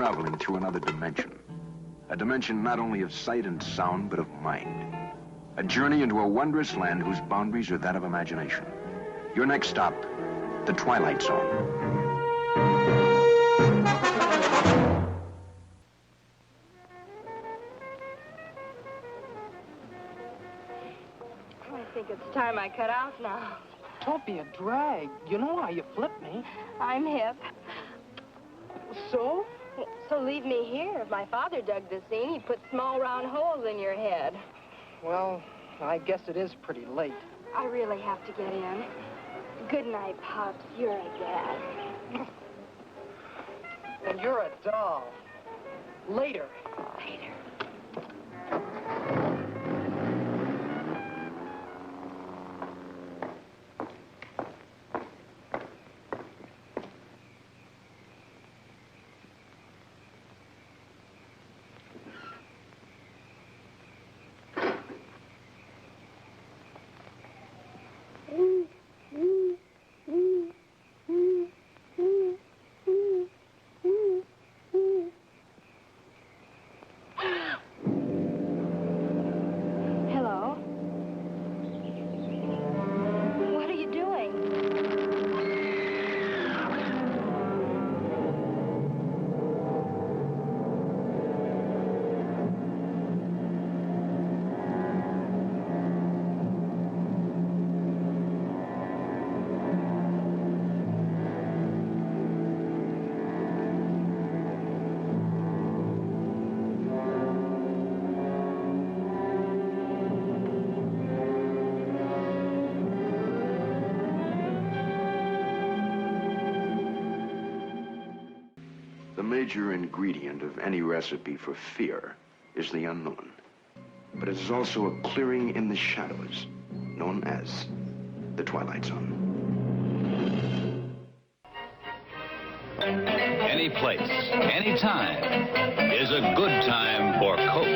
traveling through another dimension. A dimension not only of sight and sound, but of mind. A journey into a wondrous land whose boundaries are that of imagination. Your next stop, the Twilight Zone. I think it's time I cut out now. Don't be a drag. You know how you flip me. I'm hip. So? So leave me here. If my father dug this scene, he'd put small round holes in your head. Well, I guess it is pretty late. I really have to get in. Good night, Pops. You're a dad. And you're a doll. Later. Later. The major ingredient of any recipe for fear is the unknown. But it is also a clearing in the shadows, known as the Twilight Zone. Any place, any time is a good time for Coke.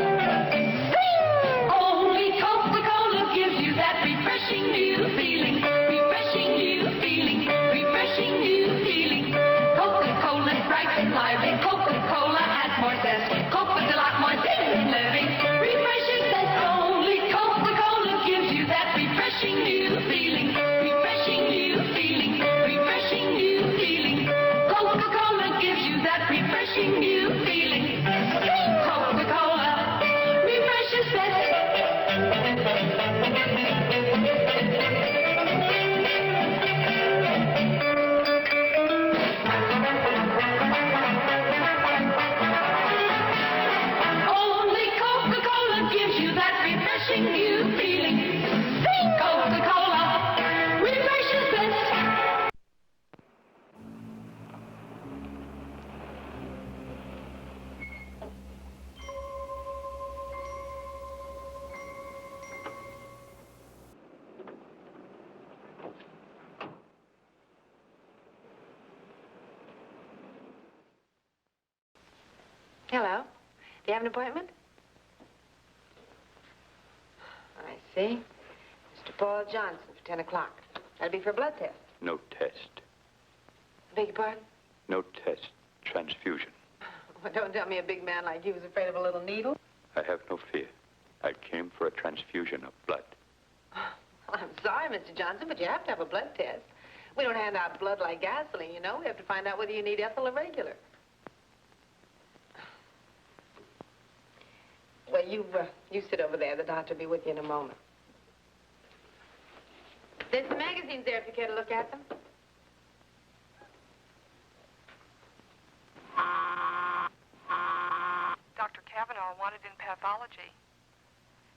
Only Coca-Cola gives you that refreshing new feeling. Refreshing new feeling. Refreshing new feeling. Coca-Cola's bright and lively. Coca-Cola adds more zest. Coke with a lot more zest and living. Refreshing zest. Only Coca-Cola gives you that refreshing new feeling. Refreshing new feeling. Refreshing new feeling. Coca-Cola gives you that refreshing new feeling. Coca-Cola refreshes best. Only Coca-Cola gives you that refreshing new feeling. Coca-Cola refreshes best. Hello. Do you have an appointment? I see. Mr. Paul Johnson for 10 o'clock. That'll be for a blood test. No test. I beg your pardon? No test. Transfusion. Well, don't tell me a big man like you was afraid of a little needle. I have no fear. I came for a transfusion of blood. I'm sorry, Mr. Johnson, but you have to have a blood test. We don't hand out blood like gasoline, you know. We have to find out whether you need ethyl or regular. Well, you sit over there. The doctor will be with you in a moment. There's some magazines there if you care to look at them. Dr. Kavanaugh wanted in pathology.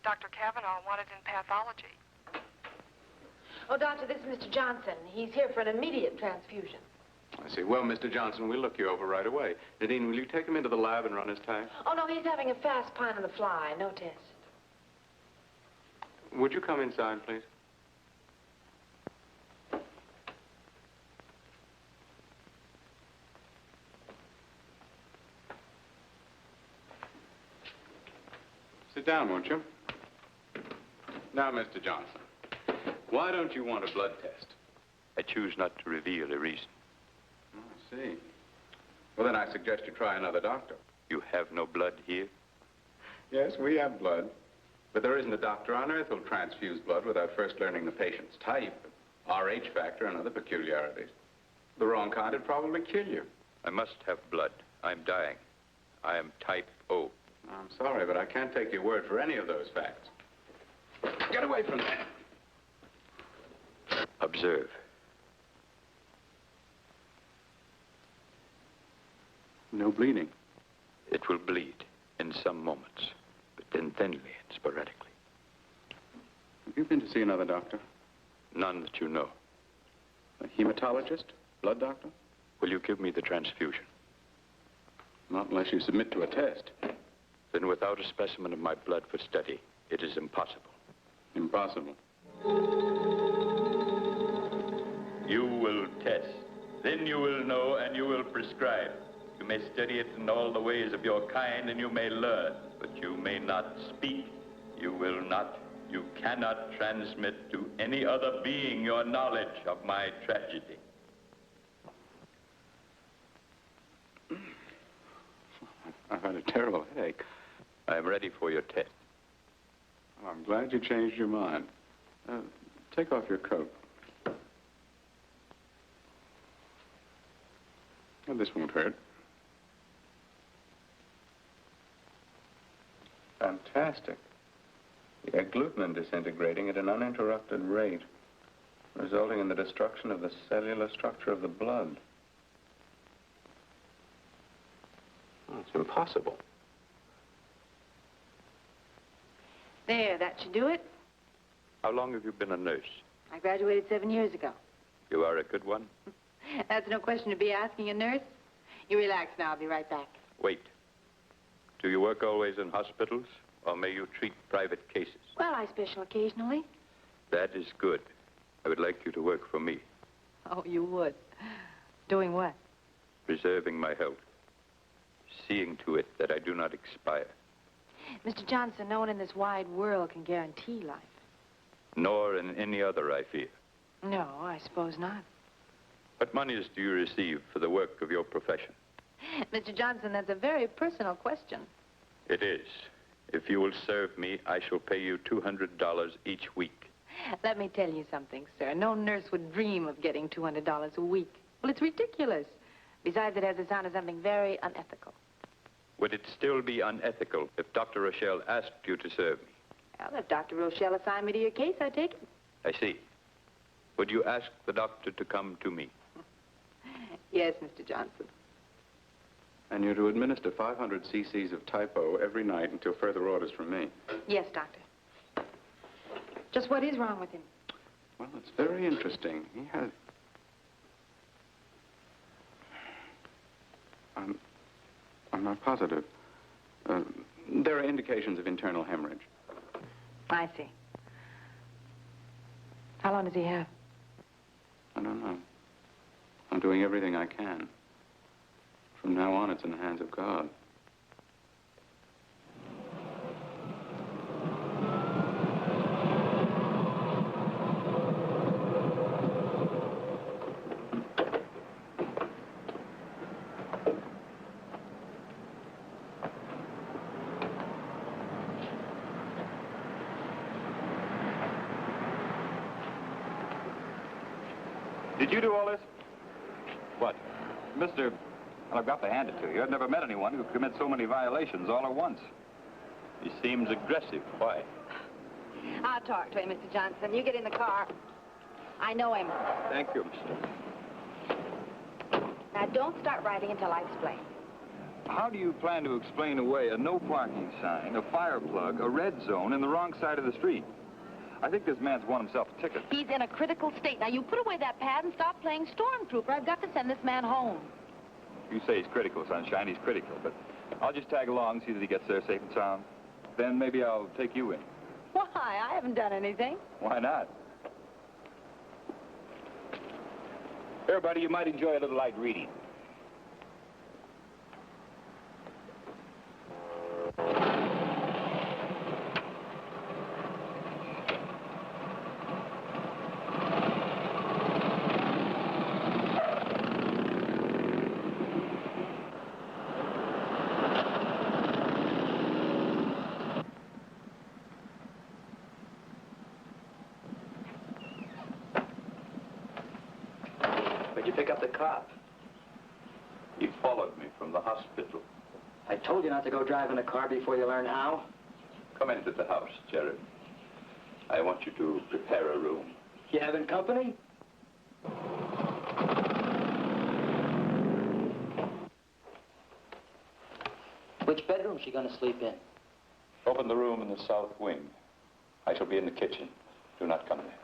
Dr. Kavanaugh wanted in pathology. Oh, doctor, this is Mr. Johnson. He's here for an immediate transfusion. I see. Well, Mr. Johnson, we'll look you over right away. Nadine, will you take him into the lab and run his tag? Oh, no, he's having a fast pine on the fly. No test. Would you come inside, please? Sit down, won't you? Now, Mr. Johnson, why don't you want a blood test? I choose not to reveal a reason. Oh, I see. Well, then I suggest you try another doctor. You have no blood here? Yes, we have blood. But there isn't a doctor on earth who'll transfuse blood without first learning the patient's type, RH factor, and other peculiarities. The wrong kind would probably kill you. I must have blood. I'm dying. I am type O. I'm sorry, but I can't take your word for any of those facts. Get away from that. Observe. No bleeding. It will bleed in some moments, but then thinly and sporadically. Have you been to see another doctor? None that you know. A hematologist? Blood doctor? Will you give me the transfusion? Not unless you submit to a test. Then without a specimen of my blood for study, it is impossible. Impossible. You will test. Then you will know and you will prescribe. You may study it in all the ways of your kind and you may learn, but you may not speak. You will not, you cannot transmit to any other being your knowledge of my tragedy. I've had a terrible headache. I am ready for your test. Oh, I'm glad you changed your mind. Take off your coat. Well, this won't hurt. Fantastic. The agglutinin disintegrating at an uninterrupted rate, resulting in the destruction of the cellular structure of the blood. Oh, it's impossible. There, that should do it. How long have you been a nurse? I graduated 7 years ago. You are a good one? That's no question to be asking a nurse. You relax now. I'll be right back. Wait. Do you work always in hospitals, or may you treat private cases? Well, I special occasionally. That is good. I would like you to work for me, Oh, you would. Doing what? preserving my health, seeing to it that I do not expire, Mr. Johnson, no one in this wide world can guarantee life. nor in any other, I fear. No, I suppose not. What monies do you receive for the work of your profession? Mr. Johnson, that's a very personal question. It is. If you will serve me, I shall pay you $200 each week. Let me tell you something, sir. No nurse would dream of getting $200 a week. Well, it's ridiculous. Besides, it has the sound of something very unethical. Would it still be unethical if Dr. Rochelle asked you to serve me? Well, if Dr. Rochelle assigned me to your case, I'd take it. I see. Would you ask the doctor to come to me? Yes, Mr. Johnson. And you're to administer 500 cc's of typo every night until further orders from me. Yes, Doctor. Just what is wrong with him? Well, it's very interesting. He has... I'm not positive. There are indications of internal hemorrhage. I see. How long does he have? I don't know. I'm doing everything I can. From now on, it's in the hands of God. Did you do all this? What? Mr. Well, I've got to hand it to you. I've never met anyone who commits so many violations all at once. He seems aggressive. Why? I'll talk to him, Mr. Johnson. You get in the car. I know him. Thank you, Mr. Now, don't start writing until I explain. How do you plan to explain away a no parking sign, a fire plug, a red zone, and the wrong side of the street? I think this man's won himself a ticket. He's in a critical state. Now, you put away that pad and stop playing stormtrooper. I've got to send this man home. You say he's critical, Sunshine. He's critical, but I'll just tag along, see that he gets there safe and sound. Then maybe I'll take you in. Why? I haven't done anything. Why not? Here, buddy, you might enjoy a little light reading. pick up the cop? He followed me from the hospital. I told you not to go driving a car before you learn how. Come into the house, Jerry. I want you to prepare a room. You having company? Which bedroom is she gonna sleep in? Open the room in the south wing. I shall be in the kitchen. Do not come there.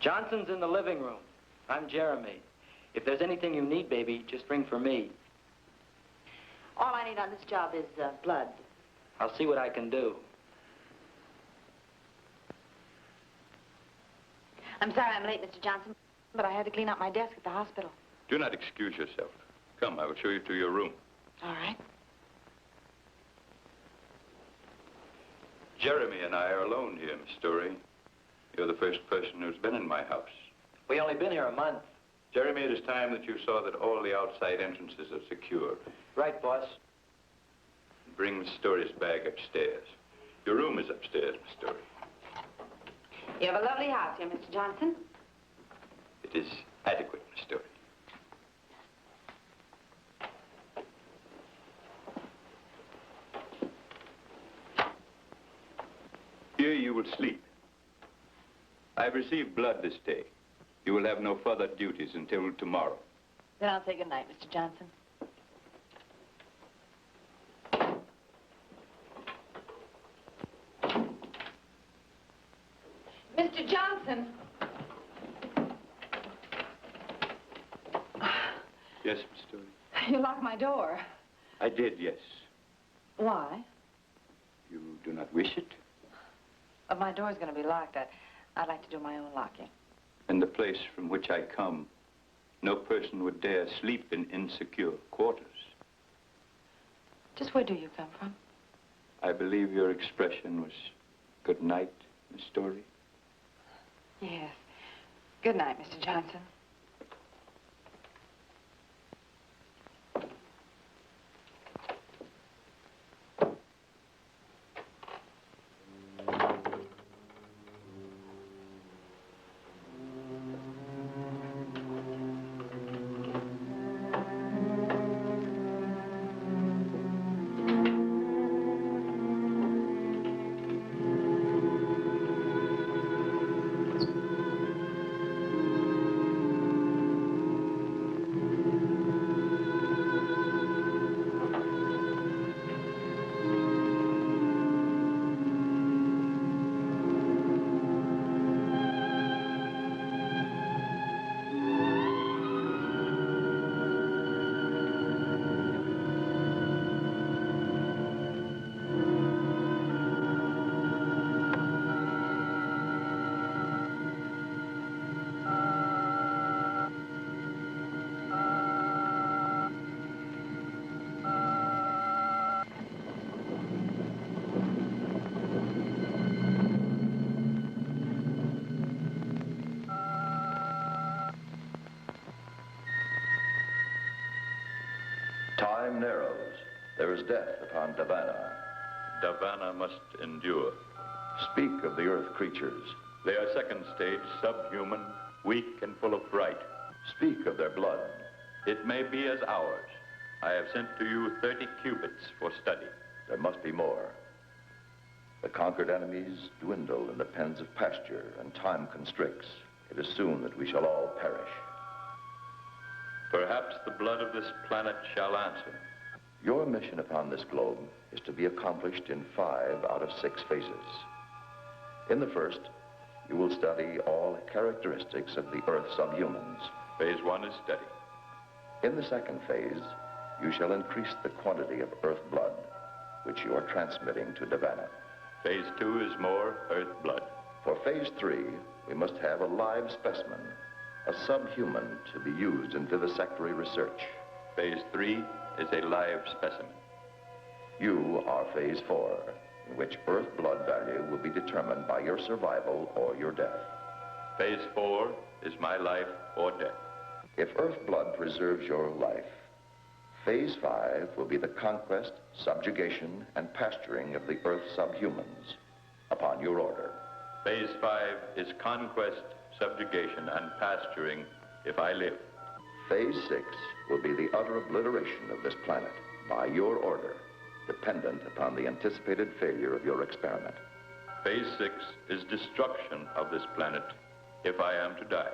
Johnson's in the living room. I'm Jeremy. If there's anything you need, baby, just ring for me. All I need on this job is blood. I'll see what I can do. I'm sorry I'm late, Mr. Johnson, but I had to clean out my desk at the hospital. Do not excuse yourself. Come, I will show you to your room. All right. Jeremy and I are alone here, Miss Story. You're the first person who's been in my house. We only been here a month. Jeremy, it is time that you saw that all the outside entrances are secure. Right, boss. Bring Miss Story's bag upstairs. Your room is upstairs, Miss Story. You have a lovely house here, Mr. Johnson. It is adequate, Miss Story. Here you will sleep. I've received blood this day. You will have no further duties until tomorrow. Then I'll say good night, Mr. Johnson. Mr. Johnson! Yes, Miss Story. You locked my door. I did, yes. Why? You do not wish it? But my door's going to be locked. I'd like to do my own locking. In the place from which I come, no person would dare sleep in insecure quarters. Just where do you come from? I believe your expression was good night, Miss Story. Yes. Good night, Mr. Johnson. Time narrows. There is death upon Davana. Davana must endure. Speak of the earth creatures. They are second stage, subhuman, weak and full of fright. Speak of their blood. It may be as ours. I have sent to you 30 cubits for study. There must be more. The conquered enemies dwindle in the pens of pasture, and time constricts. It is soon that we shall all perish. Perhaps the blood of this planet shall answer. Your mission upon this globe is to be accomplished in 5 out of 6 phases. In the first, you will study all characteristics of the Earth's subhumans. Phase 1 is study. In the second phase, you shall increase the quantity of Earth blood, which you are transmitting to Davana. Phase 2 is more Earth blood. For phase 3, we must have a live specimen, a subhuman to be used in vivisectory research. Phase 3 is a live specimen. You are phase 4, in which Earth blood value will be determined by your survival or your death. Phase 4 is my life or death. If Earth blood preserves your life, phase 5 will be the conquest, subjugation, and pasturing of the Earth's subhumans upon your order. Phase 5 is conquest, subjugation, and pasturing if I live. Phase 6 will be the utter obliteration of this planet by your order, dependent upon the anticipated failure of your experiment. Phase 6 is destruction of this planet if I am to die.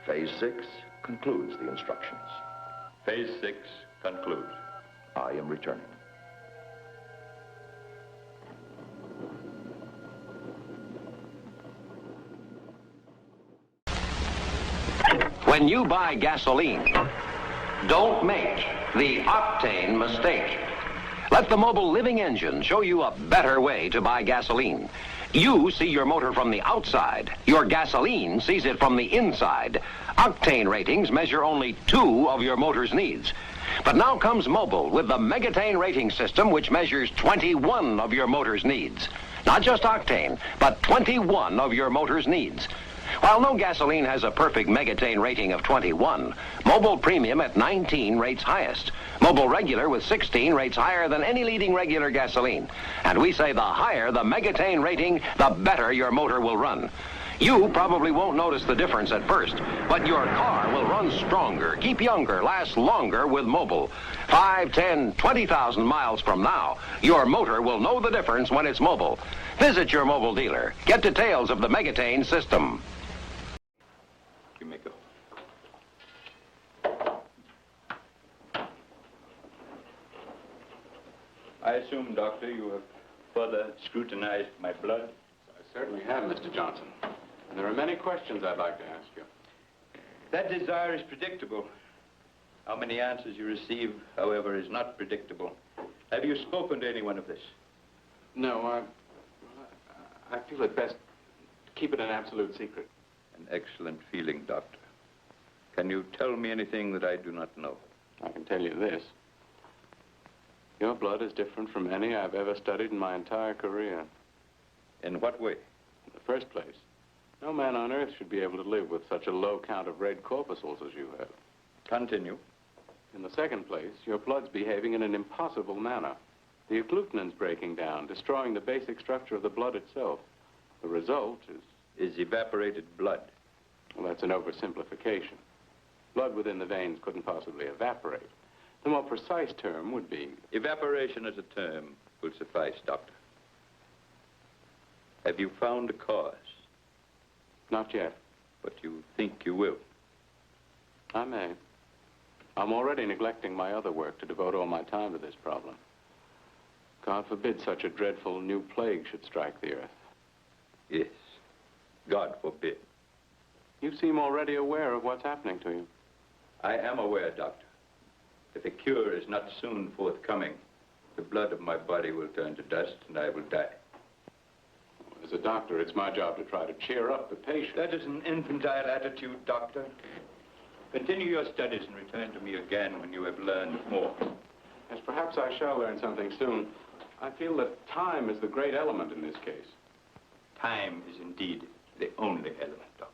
Phase 6 concludes the instructions. Phase 6 concludes. I am returning. When you buy gasoline, don't make the octane mistake. Let the Mobil living engine show you a better way to buy gasoline. You see your motor from the outside. Your gasoline sees it from the inside. Octane ratings measure only 2 of your motor's needs. But now comes Mobil with the Megatane rating system, which measures 21 of your motor's needs. Not just octane, but 21 of your motor's needs. While no gasoline has a perfect Megatane rating of 21, Mobil Premium at 19 rates highest. Mobil Regular with 16 rates higher than any leading regular gasoline. And we say the higher the Megatane rating, the better your motor will run. You probably won't notice the difference at first, but your car will run stronger, keep younger, last longer with Mobil. 5, 10, 20,000 miles from now, your motor will know the difference when it's Mobil. Visit your Mobil dealer. Get details of the Megatane system. You may go. I assume, Doctor, you have further scrutinized my blood? I certainly have, Mr. Johnson. And there are many questions I'd like to ask you. That desire is predictable. How many answers you receive, however, is not predictable. Have you spoken to anyone of this? No, I feel it best to keep it an absolute secret. An excellent feeling, Doctor. Can you tell me anything that I do not know? I can tell you this. Your blood is different from any I've ever studied in my entire career. In what way? In the first place, no man on earth should be able to live with such a low count of red corpuscles as you have. Continue. In the second place, your blood's behaving in an impossible manner. The agglutinins breaking down, destroying the basic structure of the blood itself. The result is evaporated blood. Well, that's an oversimplification. Blood within the veins couldn't possibly evaporate. The more precise term would be... Evaporation as a term will suffice, Doctor. Have you found a cause? Not yet. But you think you will? I may. I'm already neglecting my other work to devote all my time to this problem. God forbid such a dreadful new plague should strike the earth. Yes. God forbid. You seem already aware of what's happening to you. I am aware, Doctor. If a cure is not soon forthcoming, the blood of my body will turn to dust and I will die. As a doctor, it's my job to try to cheer up the patient. That is an infantile attitude, Doctor. Continue your studies and return to me again when you have learned more. Yes, perhaps I shall learn something soon. I feel that time is the great element in this case. Time is indeed the only element, Doctor.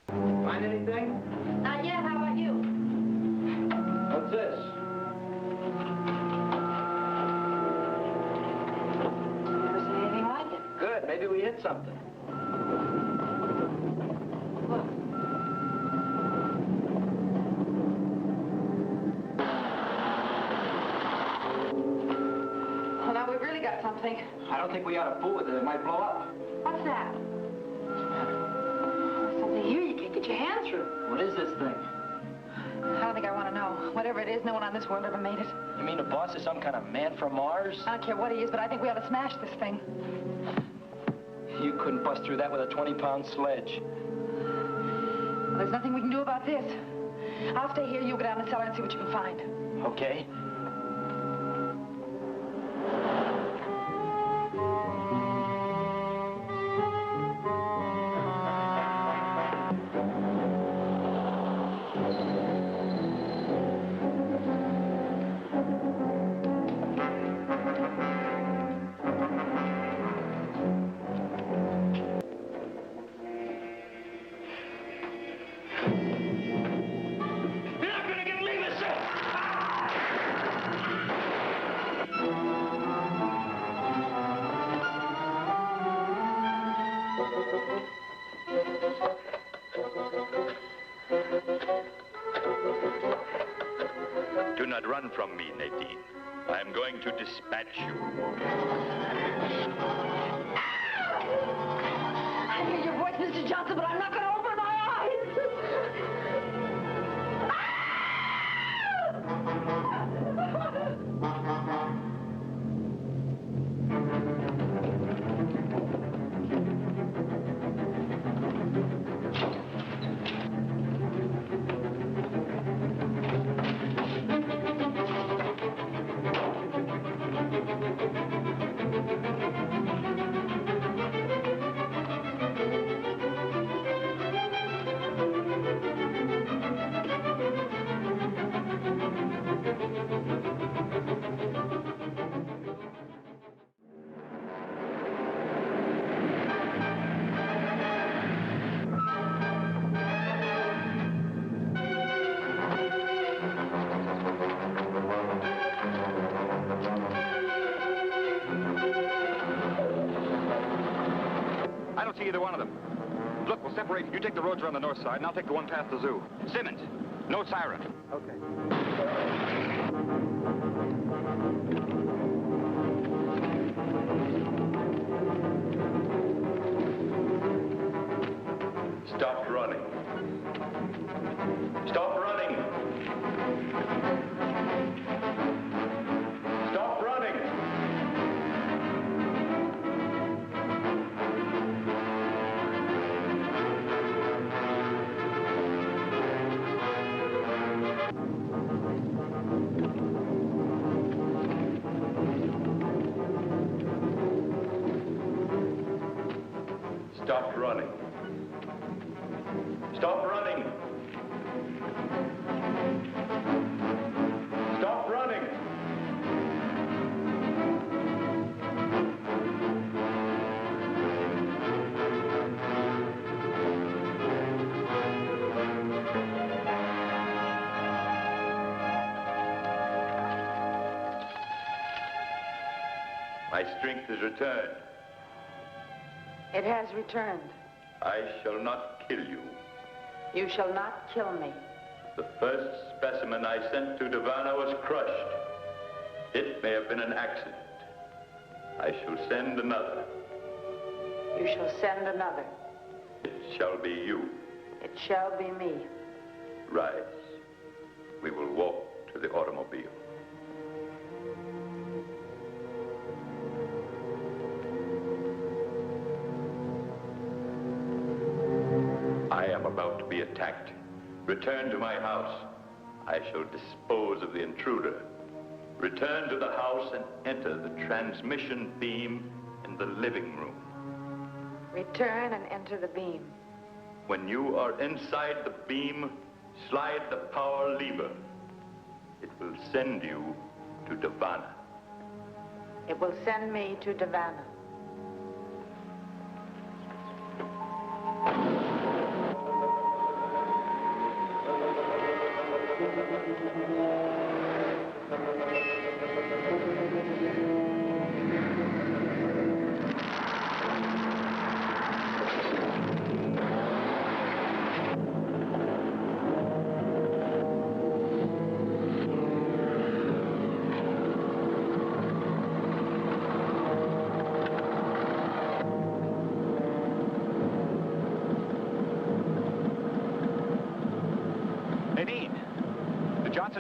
Find anything? Not yet. How about you? What's this? Never seen anything like it. Good. Maybe we hit something. Look. Well, now we've really got something. I don't think we ought to fool with it. It might blow up. What's that? Something here you can't get your hand through. What is this thing? I think I want to know. Whatever it is, no one on this world ever made it. You mean the boss is some kind of man from Mars? I don't care what he is, but I think we ought to smash this thing. You couldn't bust through that with a 20-pound sledge. Well, there's nothing we can do about this. I'll stay here, you go down the cellar and see what you can find. Okay? Do not run from me, Nadine. I am going to dispatch you. I hear your voice, Mr. Johnson, but I'm not going to open my I don't see either one of them. Look, we'll separate. You take the roads around the north side, and I'll take the one past the zoo. Simmons, no siren. Okay. Stop running. Stop running. Stop running. Stop running. Stop running. Stop running. My strength is returned. It has returned. I shall not kill you. You shall not kill me. The first specimen I sent to Davana was crushed. It may have been an accident. I shall send another. You shall send another. It shall be you. It shall be me. Rise. We will walk to the automobile. I am about to be attacked. Return to my house. I shall dispose of the intruder. Return to the house and enter the transmission beam in the living room. Return and enter the beam. When you are inside the beam, slide the power lever. It will send you to Davana. It will send me to Davana.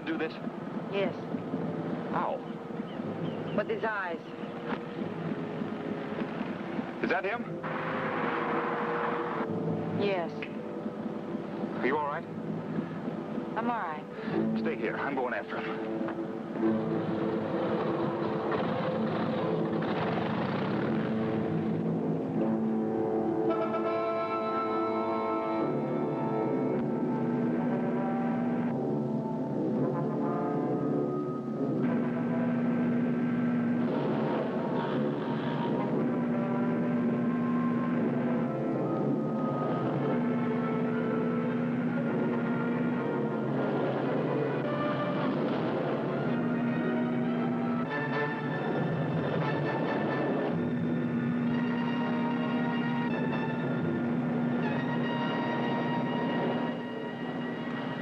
do this? Yes. How? With his eyes. Is that him? Yes. Are you all right? I'm all right. Stay here. I'm going after him.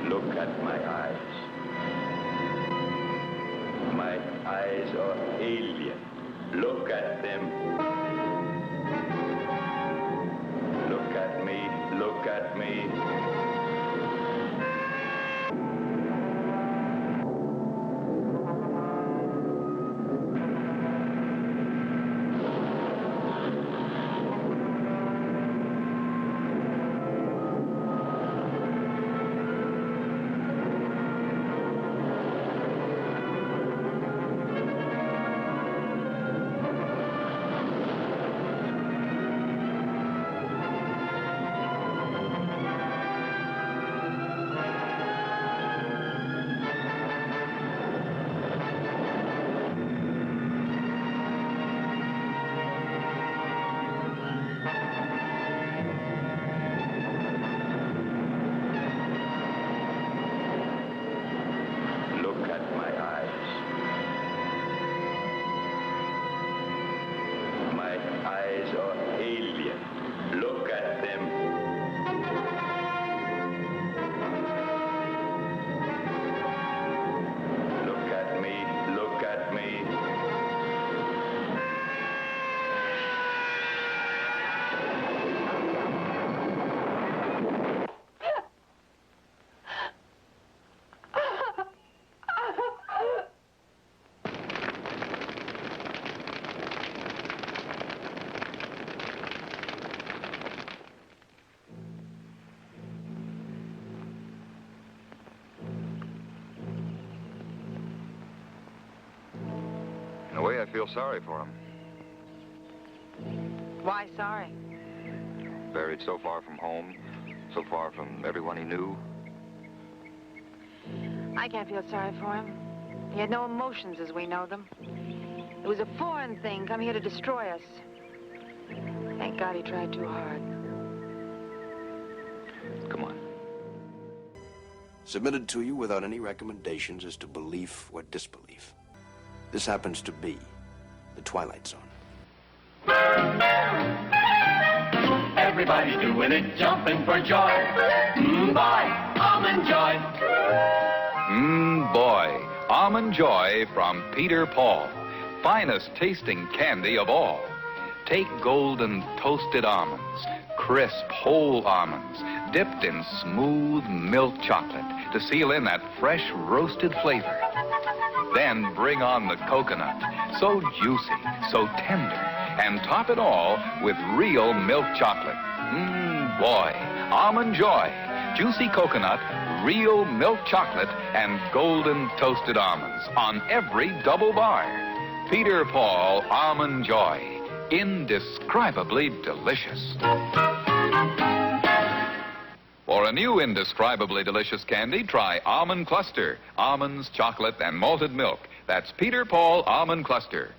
Look at my eyes. My eyes are alien. Look at them. Look at me. Look at me. Look at my eyes. My eyes are alien. Look at them. Look at me. Look at me. In a way, I feel sorry for him. Why sorry? Buried so far from home, so far from everyone he knew. I can't feel sorry for him. He had no emotions as we know them. It was a foreign thing come here to destroy us. Thank God he tried too hard. Come on. Submitted to you without any recommendations as to belief or disbelief. This happens to be the Twilight Zone. Everybody's doing it, jumping for joy. Boy, almond joy. Boy, Almond Joy from Peter Paul. Finest tasting candy of all. Take golden toasted almonds, crisp whole almonds, dipped in smooth milk chocolate to seal in that fresh roasted flavor. Then bring on the coconut, so juicy, so tender, and top it all with real milk chocolate. Boy, Almond Joy, juicy coconut, real milk chocolate, and golden toasted almonds on every double bar. Peter Paul Almond Joy, indescribably delicious. For a new indescribably delicious candy, try Almond Cluster. Almonds, chocolate, and malted milk. That's Peter Paul Almond Cluster.